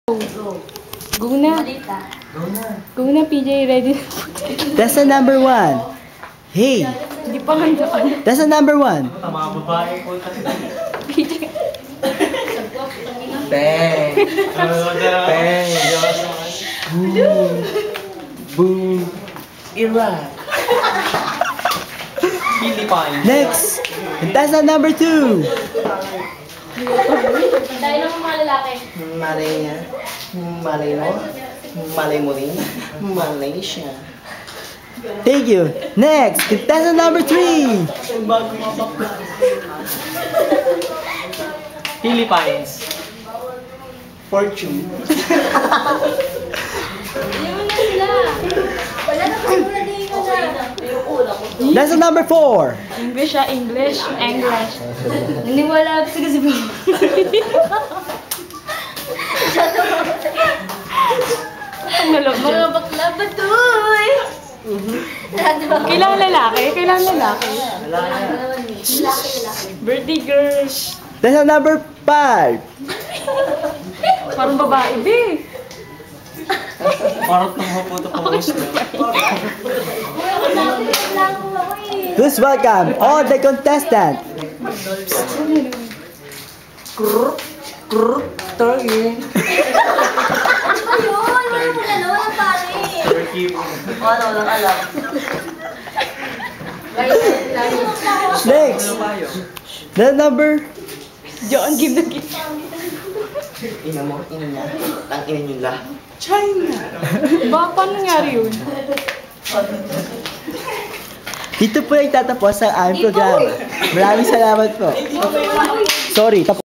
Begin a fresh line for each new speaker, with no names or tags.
Go na. Go na, PJ. Ready?
That's the number 1. Hey.
Hindi pa handaan.
That's the number 1.
Mga babae po.
PJ.
Bang. Bang. Boom. Boom. Iraq.
Philippines.
Next. That's the number 2.
Dahil ng mga lalaki.
Malay niya. Malay mo. Malay mo rin. Malaysia. Thank you. Next. That's the number 3.
Philippines.
Fortune.
Hindi mo na sila. Wala na kasi muna din ko na.
That's the number 4.
English ah, English. English. Naniwala ako kasi ba? Ang nalog dyan. Mga bakla ba to eh? Kailangan lalaki? Kailangan lalaki? Birthday girls.
That's the number 5.
Parang babae, be.
Parang pumaputo po mo sila.
Please welcome all the contestants. Turkey. Next. The number.
John, give the gift.
Ina mo, ina niya. Ang ina niyo lahat. China.
Ba, paano nangyari yun?
Dito po ay tatapos ang aming programa. Maraming salamat po. Sorry, tapos.